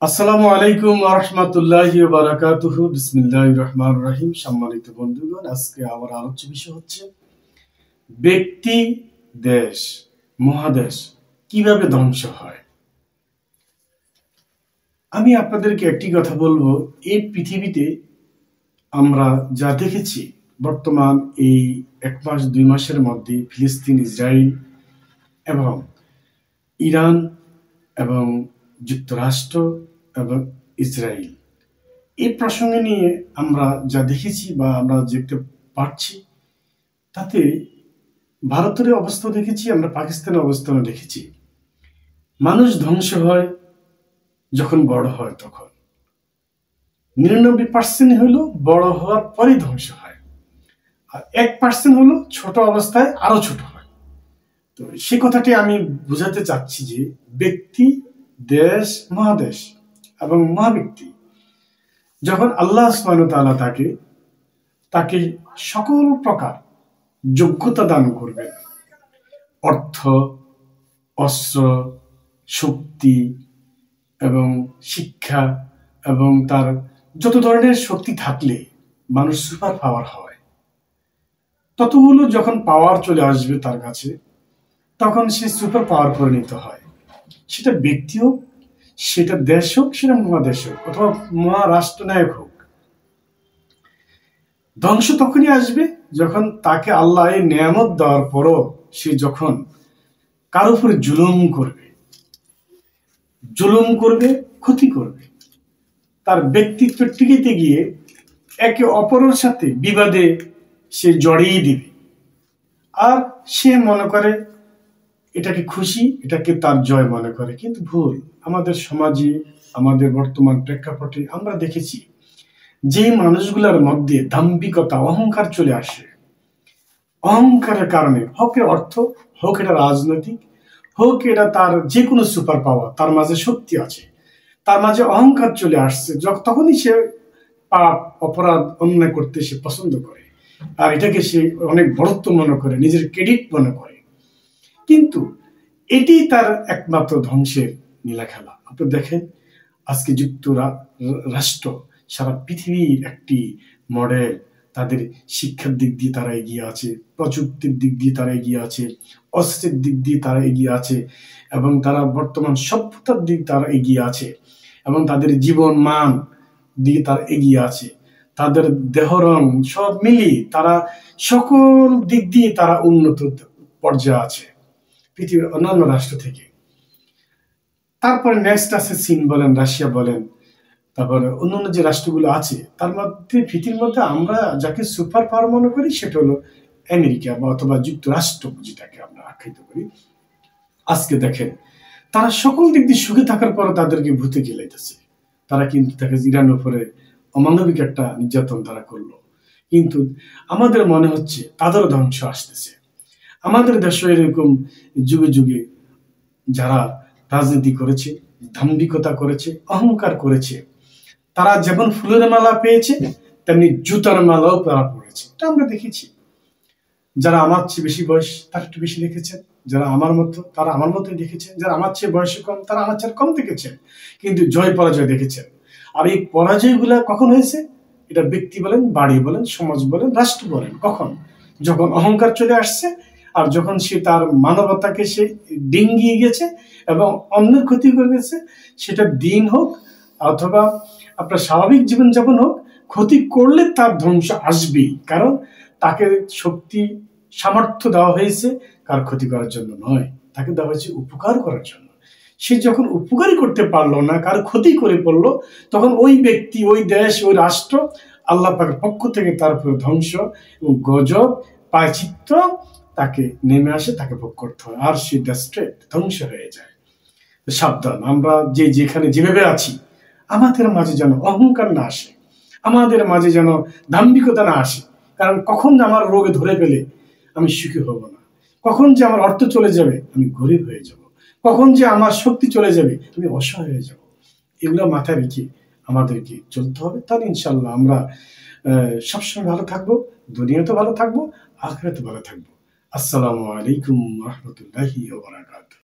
আসসালামু আলাইকুম ওয়া রাহমাতুল্লাহি ওয়া বারাকাতুহু। বিসমিল্লাহির রহমানির রহিম। সম্মানিত বন্ধুগণ, আজকে আমার আলোচ্য বিষয় হচ্ছে ব্যক্তি, দেশ, মহাদেশ কিভাবে ধ্বংস হয়। আমি আপনাদেরকে একটি কথা বলবো, এই পৃথিবীতে আমরা যা দেখেছি বর্তমান এই 1 মাস 2 মাসের মধ্যে ফিলিস্তিন, ইসরায়েল এবং ইরান এবং যুক্তরাষ্ট্র এবং ইসরায়েল, এই প্রসঙ্গে নিয়ে আমরা যা দেখেছি বা আমরা দেখতে পাচ্ছি, তাতে ভারতের অবস্থা দেখেছি, আমরা পাকিস্তানের অবস্থাও দেখেছি। মানুষ ধ্বংস হয় যখন বড় হয়, তখন 99% হলো বড় হওয়ার পরেই ধ্বংস হয়, আর 1% হলো ছোট অবস্থায় আরো ছোট হয়। তো সে কথাটি আমি বোঝাতে চাচ্ছি যে ব্যক্তি, দেশ, মহাদেশ এবং মহাব্যক্তি, যখন আল্লাহ সুবহানাহু ওয়া তাআলা তাকে সকল প্রকার যোগ্যতা দান করবে, অর্থ, অস্ত্র, শক্তি এবং শিক্ষা এবং তার যত ধরনের শক্তি থাকলে মানুষ সুপার পাওয়ার হয়, ততগুলো যখন পাওয়ার চলে আসবে তার কাছে, তখন সে সুপার পাওয়ার পরিণত হয়। সেটা ব্যক্তি হোক, সেটা দেশ হোক, সেটা মহাদেশ হোক, অথবা মহারাষ্ট্রনায়ক হোক। ধ্বংস তখনই আসবে যখন তাকে আল্লাহ এই নেয়ামত দেওয়ার পরও সে যখন কারো উপরে জুলুম করবে, ক্ষতি করবে, তার ব্যক্তিত্ব টিকিতে গিয়ে একে অপরের সাথে বিবাদে সে জড়িয়ে দিবে, আর সে মনে করে এটাকে খুশি, এটাকে তার জয় মনে করে। কিন্তু ভুল। আমাদের সমাজে, আমাদের বর্তমান প্রেক্ষাপটে আমরা দেখেছি যে মানুষগুলোর মধ্যে দাম্ভিকতা, অহংকার চলে আসে, অহংকারের কারণে, হোক এটা অর্থ, হোক এটা রাজনৈতিক, হোক এটা তার যে কোনো সুপার পাওয়ার, তার মাঝে শক্তি আছে, তার মাঝে অহংকার চলে আসছে, তখনই সে পাপ, অপরাধ, অন্যায় করতে সে পছন্দ করে, আর এটাকে সে অনেক বড়ত্ব মনে করে, নিজের ক্রেডিট মনে করে। কিন্তু এটি তার একমাত্র ধ্বংসের নীলা খেলা। আপনি দেখেন, আজকে যুক্তরাষ্ট্র সারা পৃথিবীর একটি মডেল। তাদের শিক্ষার দিক দিয়ে তারা এগিয়ে আছে, প্রযুক্তির দিক দিয়ে তারা এগিয়ে আছে, অস্ত্রের দিক দিয়ে তারা এগিয়ে আছে, এবং তারা বর্তমান সভ্যতার দিক তারা এগিয়ে আছে, এবং তাদের জীবন মান দিয়ে তারা এগিয়ে আছে, তাদের দেহ রং সব মিলিয়ে তারা সকল দিক দিয়ে তারা উন্নত পর্যায়ে আছে পৃথিবীর অন্যান্য রাষ্ট্র থেকে। তারপরে নেক্সট আছে চীন বলেন, রাশিয়া বলেন, তারপরে অন্যান্য যে রাষ্ট্রগুলো আছে, তার মধ্যে পৃথিবীর মধ্যে আমরা যাকে সুপার পাওয়ার মনে করি সেটা হলো আমেরিকা বা অথবা যুক্তরাষ্ট্র, যেটাকে আমরা আখ্যায়িত করি। আজকে দেখেন, তারা সকল দিক দিয়ে সুখে থাকার পর তাদেরকে ভূতে গেলাইতেছে। তারা কিন্তু দেখে ইরানের উপরে অমানবিক একটা নির্যাতন তারা করলো, কিন্তু আমাদের মনে হচ্ছে তাদেরও ধ্বংস আসতেছে। আমাদের দেশে এরকম যুগে যুগে যারা রাজনীতি করেছে, দাম্ভিকতা করেছে, অহংকার করেছে, তারা যেমন ফুলের মালা পেয়েছে তেমনি জুতার মালাও তারা পড়েছে। এটা আমরা দেখেছি। যারা আমার চেয়ে বেশি বয়স তারা একটু বেশি দেখেছেন, যারা আমার মতো তারা আমার মতোই দেখেছেন, যারা আমার চেয়ে বয়সে কম তারা আমার চেয়ে কম দেখেছেন, কিন্তু জয় পরাজয় দেখেছেন। আর এই পরাজয়গুলা কখন হয়েছে? এটা ব্যক্তি বলেন, বাড়ি বলেন, সমাজ বলেন, রাষ্ট্র বলেন, কখন? যখন অহংকার চলে আসছে, আর যখন সে তার মানবতাকে সে ডিঙ্গিয়ে গেছে এবং অন্যের ক্ষতি করে গেছে, সেটা দিন হোক অথবা আপনার স্বাভাবিক জীবনযাপন হোক, ক্ষতি করলে তার ধ্বংস আসবেই। কারণ তাকে শক্তি, সামর্থ্য দেওয়া হয়েছে কার ক্ষতি করার জন্য নয়, তাকে দেওয়া হয়েছে উপকার করার জন্য। সে যখন উপকারই করতে পারলো না, কার ক্ষতি করে পড়লো, তখন ওই ব্যক্তি, ওই দেশ, ওই রাষ্ট্র আল্লাহ পাকের পক্ষ থেকে তার উপর ধ্বংস এবং গজব, প্রায়শ্চিত্ত তাকে নেমে আসে, তাকে ভোগ করতে হয়, আর সে ডেস্ট্রেট, ধ্বংস হয়ে যায়। সাবধান, আমরা যে যেখানে যেভাবে আছি, আমাদের মাঝে যেন অহংকার না আসে, আমাদের মাঝে যেন দাম্ভিকতা না আসে। কারণ কখন আমার রোগে ধরে পেলে আমি সুখী হব না, কখন যে আমার অর্থ চলে যাবে আমি গরিব হয়ে যাব, কখন যে আমার শক্তি চলে যাবে আমি অসহায় হয়ে যাব, এগুলো মাথায় রেখে আমাদেরকে চলতে হবে। তাহলে ইনশাল্লাহ আমরা সবসময় ভালো থাকবো, দুনিয়াতে ভালো থাকবো, আখিরাতে ভালো থাকবো। আসসালামু আলাইকুম ওয়া রাহমাতুল্লাহি ওয়া বারাকাতুহু।